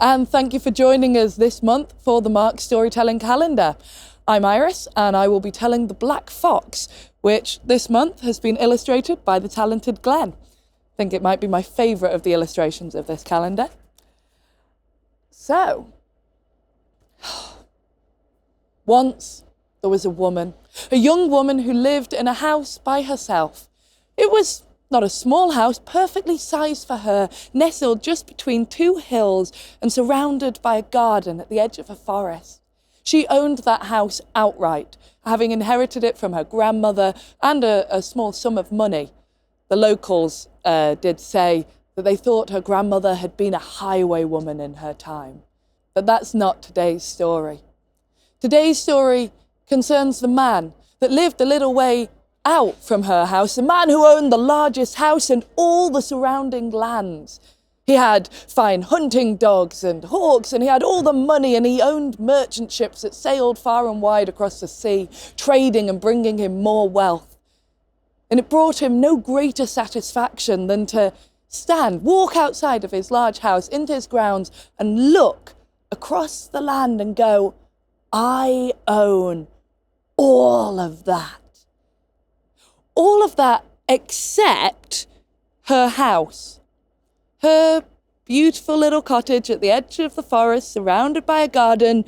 and thank you for joining us this month for the MARC Storytelling Calendar. I'm Iris, and I will be telling The Black Fox, which this month has been illustrated by the talented Glenn. I think it might be my favourite of the illustrations of this calendar. So, once there was a young woman who lived in a house by herself. It was not a small house, perfectly sized for her, nestled just between two hills and surrounded by a garden at the edge of a forest. She owned that house outright, having inherited it from her grandmother and a small sum of money. The locals did say that they thought her grandmother had been a highwaywoman in her time. But that's not today's story. Today's story concerns the man that lived a little way out from her house, the man who owned the largest house and all the surrounding lands. He had fine hunting dogs and hawks, and he had all the money, and he owned merchant ships that sailed far and wide across the sea, trading and bringing him more wealth. And it brought him no greater satisfaction than to walk outside of his large house into his grounds and look across the land and go, I own all of that. All of that except her house. Her beautiful little cottage at the edge of the forest, surrounded by a garden,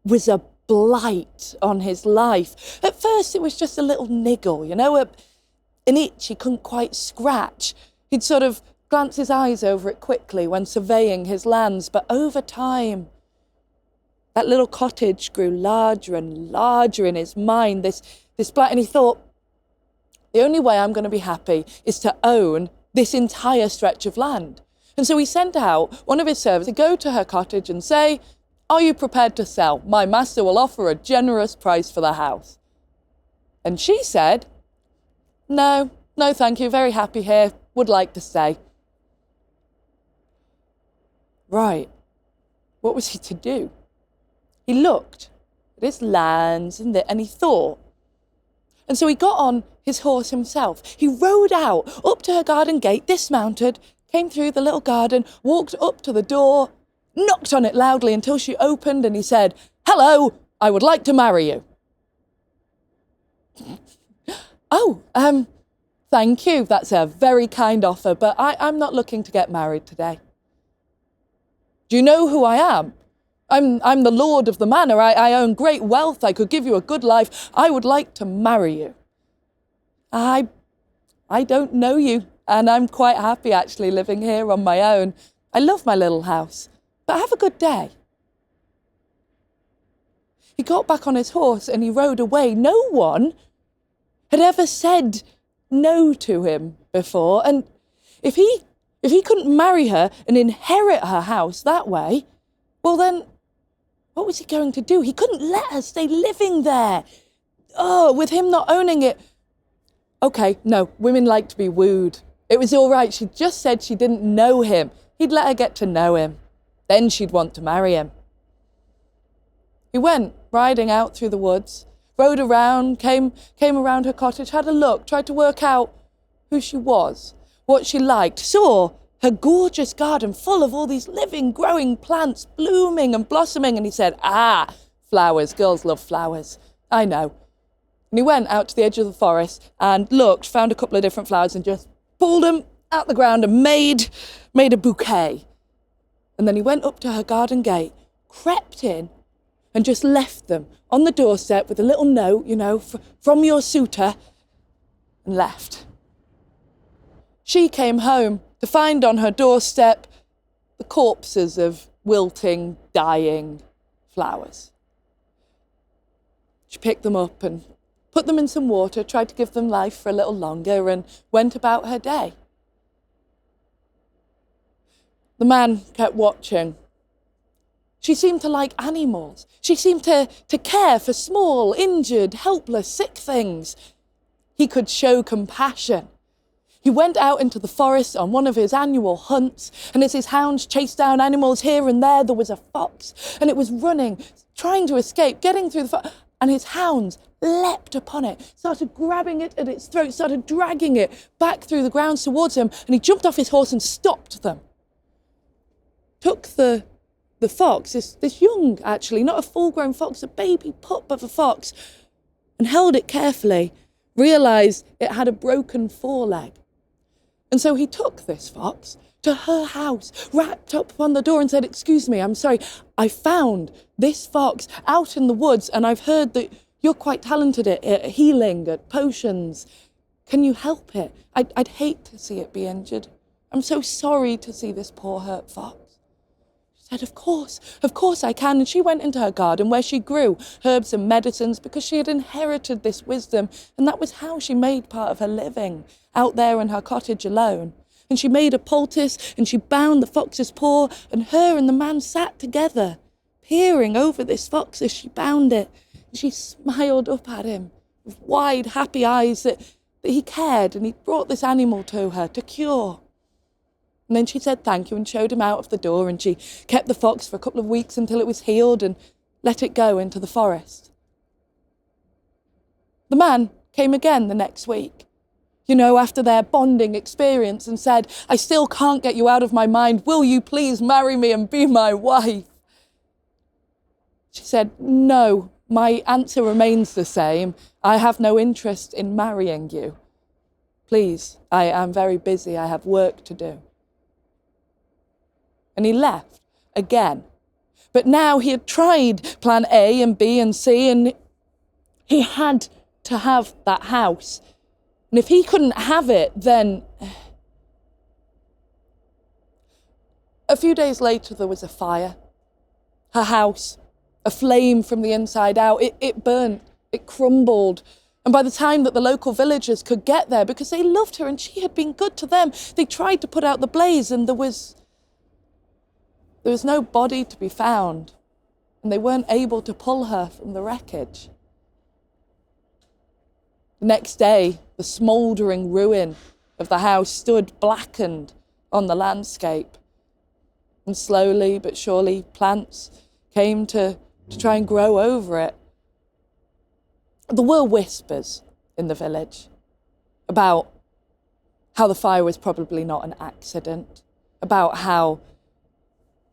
was a blight on his life. At first it was just a little niggle, an itch he couldn't quite scratch. He'd sort of glance his eyes over it quickly when surveying his lands, but over time, that little cottage grew larger and larger in his mind, this blight, and he thought, the only way I'm going to be happy is to own this entire stretch of land. And so he sent out one of his servants to go to her cottage and say, are you prepared to sell? My master will offer a generous price for the house. And she said, no, thank you, very happy here, would like to stay. Right, what was he to do? He looked at his lands and he thought. And so he got on his horse himself. He rode out up to her garden gate, dismounted, came through the little garden, walked up to the door, knocked on it loudly until she opened, and he said, hello, I would like to marry you. Oh, thank you. That's a very kind offer, but I'm not looking to get married today. Do you know who I am? I'm the lord of the manor. I own great wealth. I could give you a good life. I would like to marry you. I don't know you, and I'm quite happy actually living here on my own. I love my little house, but have a good day. He got back on his horse and he rode away. No one had ever said no to him before, and if he couldn't marry her and inherit her house that way, well then, what was he going to do? He couldn't let her stay living there. Oh, with him not owning it. Okay, no, women like to be wooed. It was all right. She just said she didn't know him. He'd let her get to know him. Then she'd want to marry him. He went riding out through the woods, rode around, came around her cottage, had a look, tried to work out who she was, what she liked, saw her gorgeous garden full of all these living, growing plants, blooming and blossoming. And he said, flowers, girls love flowers. I know. And he went out to the edge of the forest and looked, found a couple of different flowers and just pulled them out the ground and made a bouquet. And then he went up to her garden gate, crept in and just left them on the doorstep with a little note, from your suitor, and left. She came home to find on her doorstep the corpses of wilting, dying flowers. She picked them up and put them in some water, tried to give them life for a little longer, and went about her day. The man kept watching. She seemed to like animals. She seemed to care for small, injured, helpless, sick things. He could show compassion. He went out into the forest on one of his annual hunts, and as his hounds chased down animals here and there was a fox, and it was running, trying to escape, getting through the forest, and his hounds leapt upon it, started grabbing it at its throat, started dragging it back through the grounds towards him, and he jumped off his horse and stopped them. Took the the fox, this young, actually, not a full-grown fox, a baby pup of a fox, and held it carefully, realised it had a broken foreleg. And so he took this fox to her house, rapped up upon the door and said, "Excuse me, I'm sorry, I found this fox out in the woods and I've heard that you're quite talented at healing, at potions. Can you help it? I'd hate to see it be injured. I'm so sorry to see this poor hurt fox." She said, of course I can. And she went into her garden where she grew herbs and medicines because she had inherited this wisdom. And that was how she made part of her living, out there in her cottage alone. And she made a poultice and she bound the fox's paw, and her and the man sat together, peering over this fox as she bound it. And she smiled up at him with wide, happy eyes that he cared, and he'd brought this animal to her to cure. And then she said thank you and showed him out of the door, and she kept the fox for a couple of weeks until it was healed and let it go into the forest. The man came again the next week, after their bonding experience, and said, "I still can't get you out of my mind. Will you please marry me and be my wife?" She said, "No, my answer remains the same. I have no interest in marrying you. Please, I am very busy. I have work to do." And he left again. But now he had tried plan A and B and C, and he had to have that house. And if he couldn't have it, then... A few days later, there was a fire. Her house, a flame from the inside out. It burnt, it crumbled. And by the time that the local villagers could get there, because they loved her and she had been good to them, they tried to put out the blaze, and there was no body to be found. And they weren't able to pull her from the wreckage. The next day, the smouldering ruin of the house stood blackened on the landscape. And slowly but surely, plants came to try and grow over it. There were whispers in the village about how the fire was probably not an accident, about how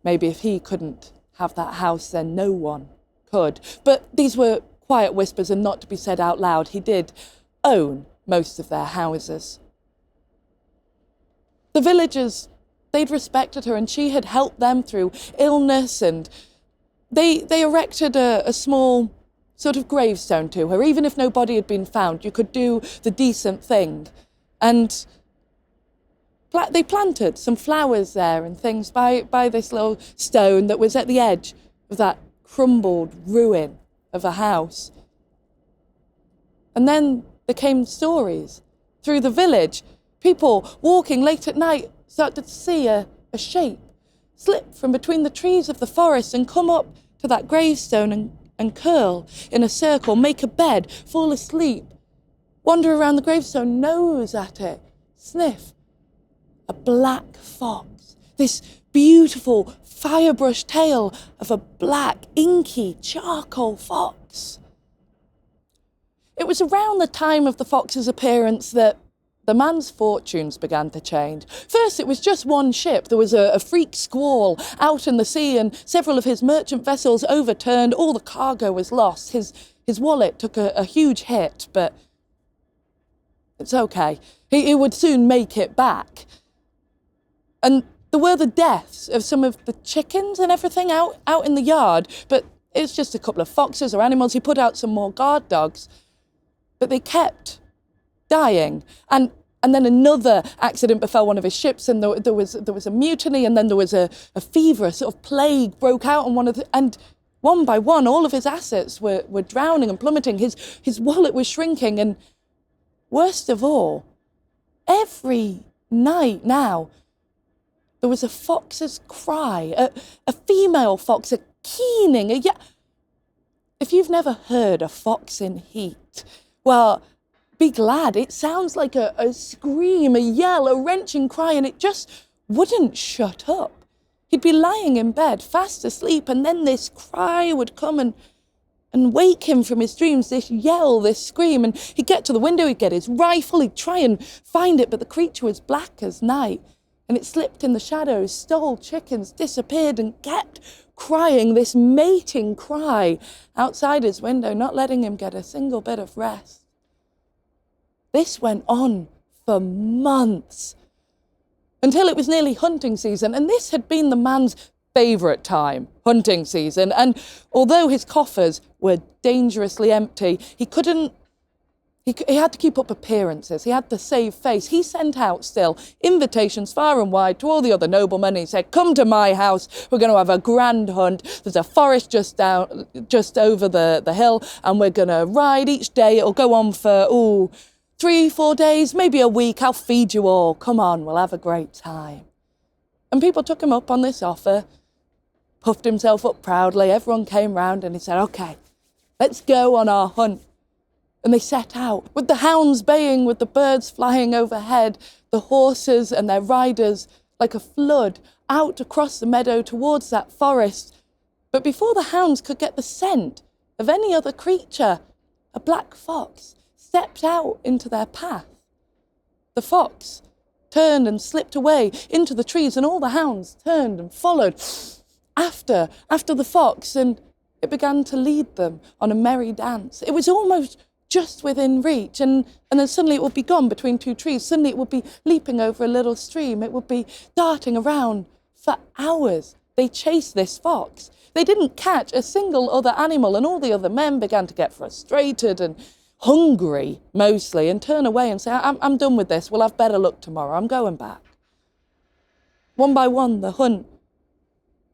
maybe if he couldn't have that house, then no one could. But these were quiet whispers and not to be said out loud. He did own most of their houses. The villagers, they'd respected her, and she had helped them through illness, and they erected a small sort of gravestone to her. Even if no body had been found, you could do the decent thing. And they planted some flowers there and things by this little stone that was at the edge of that crumbled ruin of a house. And then there came stories through the village. People walking late at night started to see a shape slip from between the trees of the forest and come up to that gravestone and curl in a circle, make a bed, fall asleep, wander around the gravestone, nose at it, sniff. A black fox, this beautiful firebrush tail of a black, inky, charcoal fox. It was around the time of the fox's appearance that the man's fortunes began to change. First, it was just one ship. There was a freak squall out in the sea, and several of his merchant vessels overturned. All the cargo was lost. His wallet took a huge hit, but it's okay. He would soon make it back. And there were the deaths of some of the chickens and everything out in the yard, but it's just a couple of foxes or animals. He put out some more guard dogs, but they kept dying. And then another accident befell one of his ships, and there was a mutiny, and then there was a fever, a sort of plague broke out on and one by one, all of his assets were drowning and plummeting. His wallet was shrinking, and worst of all, every night now, there was a fox's cry, a female fox, a keening, If you've never heard a fox in heat, well, be glad. It sounds like a scream, a yell, a wrenching cry, and it just wouldn't shut up. He'd be lying in bed, fast asleep, and then this cry would come and wake him from his dreams, this yell, this scream, and he'd get to the window, he'd get his rifle, he'd try and find it, but the creature was black as night, and it slipped in the shadows, stole chickens, disappeared, and kept crying this mating cry outside his window, not letting him get a single bit of rest. This went on for months, until it was nearly hunting season, and this had been the man's favourite time, hunting season. And although his coffers were dangerously empty, he had to keep up appearances. He had to save face. He sent out still invitations far and wide to all the other noblemen. He said, come to my house. We're going to have a grand hunt. There's a forest just over the hill, and we're going to ride each day. It'll go on for, 3-4 days, maybe a week. I'll feed you all. Come on, we'll have a great time. And people took him up on this offer, puffed himself up proudly. Everyone came round and he said, okay, let's go on our hunt. And they set out, with the hounds baying, with the birds flying overhead, the horses and their riders like a flood out across the meadow towards that forest. But before the hounds could get the scent of any other creature, a black fox stepped out into their path. The fox turned and slipped away into the trees, and all the hounds turned and followed after the fox, and it began to lead them on a merry dance. It was almost just within reach, and then suddenly it would be gone between two trees. Suddenly it would be leaping over a little stream. It would be darting around for hours. They chased this fox. They didn't catch a single other animal, and all the other men began to get frustrated and hungry mostly, and turn away and say, I'm done with this. We'll have better luck tomorrow. I'm going back. One by one, the hunt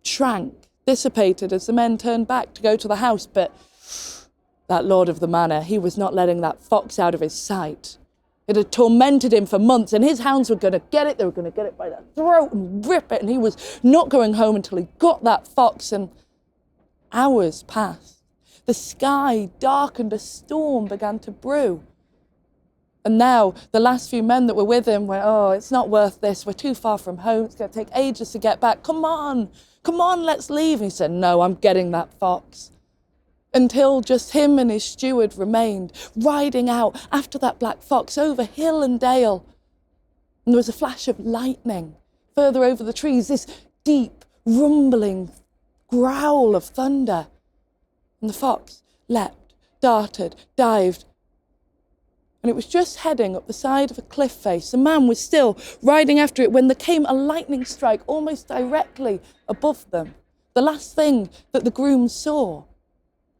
shrank, dissipated as the men turned back to go to the house. But that lord of the manor, he was not letting that fox out of his sight. It had tormented him for months, and his hounds were going to get it. They were going to get it by the throat and rip it, and he was not going home until he got that fox. And hours passed. The sky darkened, a storm began to brew. And now the last few men that were with him went, it's not worth this. We're too far from home. It's going to take ages to get back. Come on, let's leave. And he said, no, I'm getting that fox. Until just him and his steward remained, riding out after that black fox over hill and dale. And there was a flash of lightning further over the trees, this deep, rumbling growl of thunder. And the fox leapt, darted, dived, and it was just heading up the side of a cliff face. The man was still riding after it when there came a lightning strike almost directly above them. The last thing that the groom saw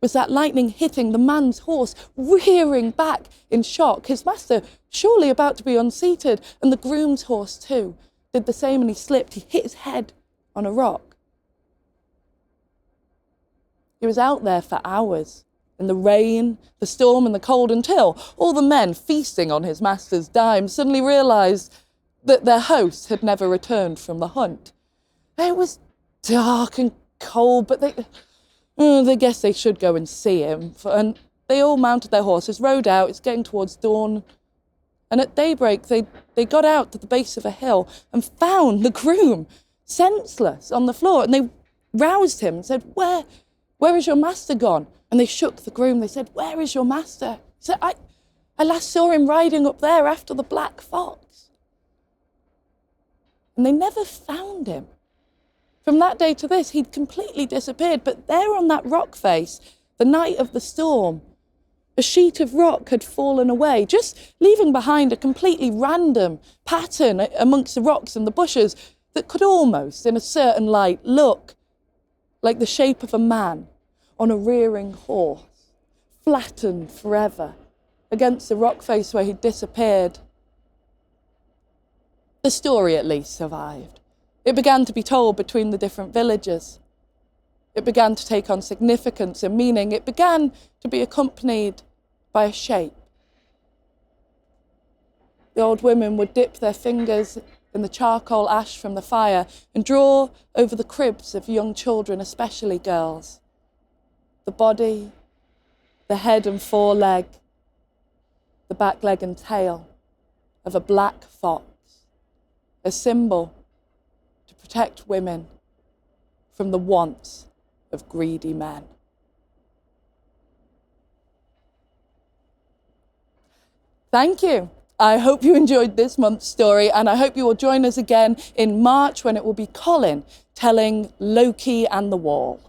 was that lightning hitting the man's horse, rearing back in shock. His master surely about to be unseated, and the groom's horse too did the same, and he slipped. He hit his head on a rock. He was out there for hours, in the rain, the storm and the cold, until all the men feasting on his master's dime suddenly realised that their host had never returned from the hunt. It was dark and cold, but they guessed they should go and see him. And they all mounted their horses, rode out. It's getting towards dawn. And at daybreak, they got out to the base of a hill and found the groom senseless on the floor. And they roused him and said, Where is your master gone? And they shook the groom. They said, where is your master? He said, I last saw him riding up there after the black fox. And they never found him. From that day to this, he'd completely disappeared. But there on that rock face, the night of the storm, a sheet of rock had fallen away, just leaving behind a completely random pattern amongst the rocks and the bushes that could almost, in a certain light, look like the shape of a man on a rearing horse, flattened forever against the rock face where he'd disappeared. The story at least survived. It began to be told between the different villages. It began to take on significance and meaning. It began to be accompanied by a shape. The old women would dip their fingers in the charcoal ash from the fire and draw over the cribs of young children, especially girls, the body, the head and foreleg, the back leg and tail of a black fox, a symbol to protect women from the wants of greedy men. Thank you. I hope you enjoyed this month's story, and I hope you will join us again in March when it will be Colin telling Loki and the Wall.